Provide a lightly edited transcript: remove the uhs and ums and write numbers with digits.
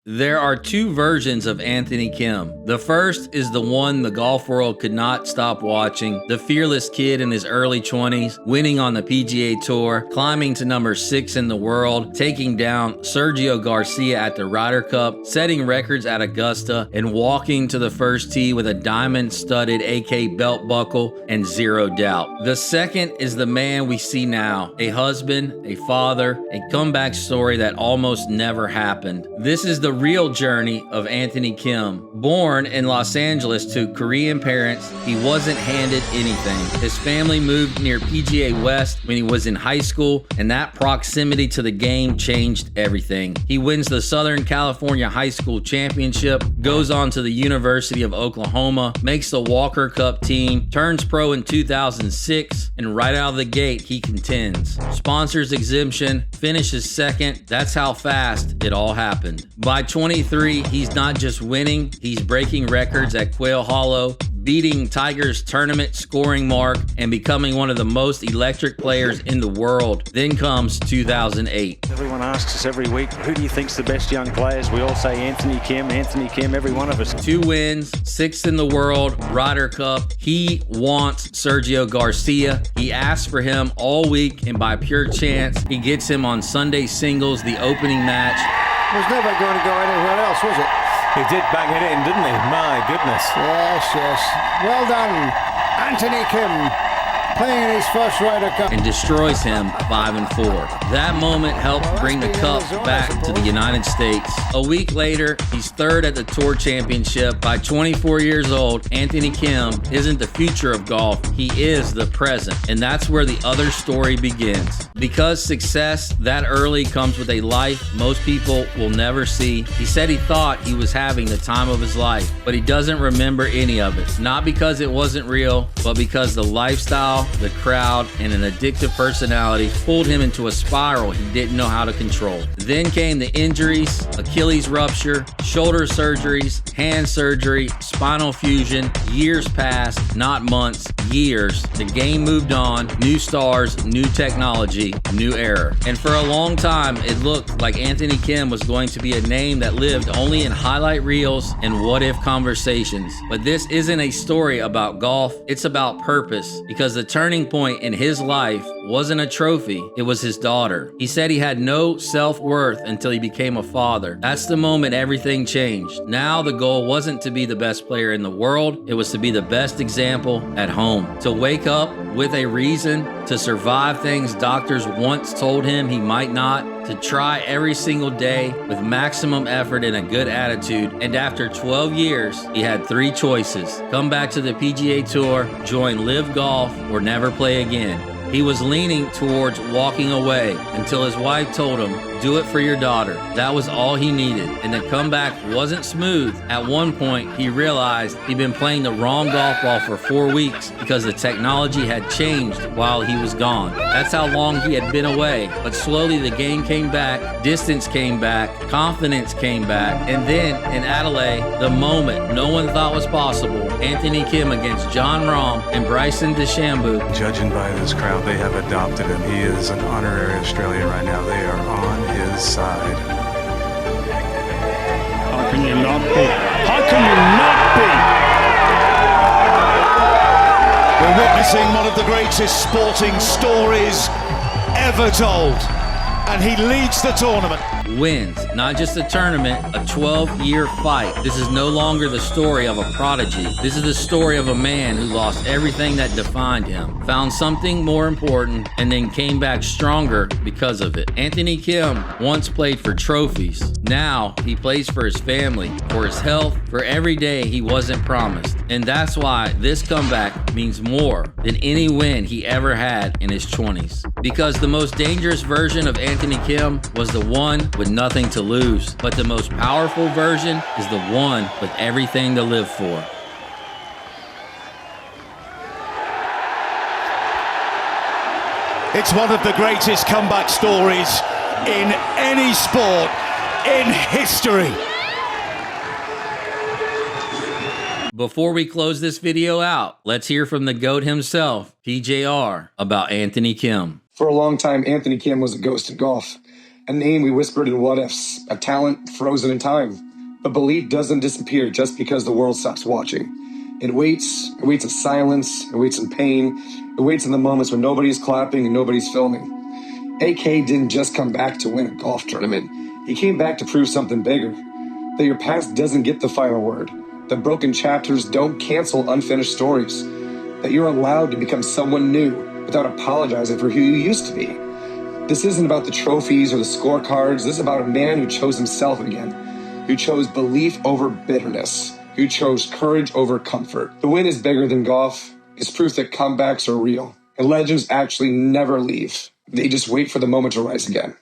There are two versions of Anthony Kim. The first is the one the golf world could not stop watching. The fearless kid in his early 20s, winning on the PGA Tour, climbing to number 6 in the world, taking down Sergio Garcia at the Ryder Cup, setting records at Augusta, and walking to the first tee with a diamond-studded AK belt buckle and zero doubt. The second is the man we see now, a husband, a father, a comeback story that almost never happened. This is the real journey of Anthony Kim. Born in Los Angeles to Korean parents, he wasn't handed anything. His family moved near PGA West when he was in high school, and that proximity to the game changed everything. He wins the Southern California High School Championship, goes on to the University of Oklahoma, makes the Walker Cup team, turns pro in 2006, and right out of the gate, he contends. Sponsors exemption, finishes second. That's how fast it all happened. By 23, he's not just winning, he's breaking records at Quail Hollow, beating Tiger's tournament scoring mark, and becoming one of the most electric players in the world. Then comes 2008. Everyone asks us every week, who do you think's the best young players? We all say Anthony Kim, every one of us. 2 wins, 6th in the world, Ryder Cup. He wants Sergio Garcia. He asks for him all week, and by pure chance, he gets him on Sunday singles, the opening match. It was never going to go anywhere else, was it? He did bang it in, didn't he? My goodness. Yes, yes. Well done, Anthony Kim, playing in his first Ryder Cup. And destroys him 5-4. That moment helped bring the cup back to the United States. A week later, he's 3rd at the Tour Championship. By 24 years old, Anthony Kim isn't the future of golf, he is the present. And that's where the other story begins. Because success that early comes with a life most people will never see, he said he thought he was having the time of his life, but he doesn't remember any of it. Not because it wasn't real, but because the lifestyle, the crowd, and an addictive personality pulled him into a spiral he didn't know how to control. Then came the injuries, Achilles rupture, shoulder surgeries, hand surgery, spinal fusion. Years passed, not months, years. The game moved on, new stars, new technology, new era. And for a long time, it looked like Anthony Kim was going to be a name that lived only in highlight reels and what-if conversations. But this isn't a story about golf, it's about purpose, because the turning point in his life wasn't a trophy, it was his daughter. He said he had no self-worth until he became a father. That's the moment everything changed. Now the goal wasn't to be the best player in the world, it was to be the best example at home. To wake up with a reason, to survive things doctors once told him he might not, to try every single day with maximum effort and a good attitude. And after 12 years, he had 3 choices: come back to the PGA Tour, join Live Golf, or never play again. He was leaning towards walking away until his wife told him, do it for your daughter. That was all he needed. And the comeback wasn't smooth. At one point, he realized he'd been playing the wrong golf ball for 4 weeks because the technology had changed while he was gone. That's how long he had been away. But slowly the game came back, distance came back, confidence came back. And then in Adelaide, the moment no one thought was possible, Anthony Kim against John Rahm and Bryson DeChambeau. Judging by this crowd, they have adopted him. He is an honorary Australian right now. They are on his side. How can you not be? How can you not be? We're witnessing one of the greatest sporting stories ever told, and he leads the tournament. Wins, not just a tournament, a 12-year fight. This is no longer the story of a prodigy. This is the story of a man who lost everything that defined him, found something more important, and then came back stronger because of it. Anthony Kim once played for trophies. Now he plays for his family, for his health, for every day he wasn't promised. And that's why this comeback means more than any win he ever had in his 20s. Because the most dangerous version of Anthony Kim was the one with nothing to lose, but the most powerful version is the one with everything to live for. It's one of the greatest comeback stories in any sport in history. Before we close this video out, let's hear from the GOAT himself, PJR, about Anthony Kim. For a long time, Anthony Kim was a ghost of golf. A name we whispered in what-ifs, a talent frozen in time. But belief doesn't disappear just because the world stops watching. It waits in silence, it waits in pain, it waits in the moments when nobody's clapping and nobody's filming. AK didn't just come back to win a golf tournament. He came back to prove something bigger. That your past doesn't get the final word. That broken chapters don't cancel unfinished stories. That you're allowed to become someone new without apologizing for who you used to be. This isn't about the trophies or the scorecards. This is about a man who chose himself again. Who chose belief over bitterness. Who chose courage over comfort. The win is bigger than golf. It's proof that comebacks are real. And legends actually never leave. They just wait for the moment to rise again.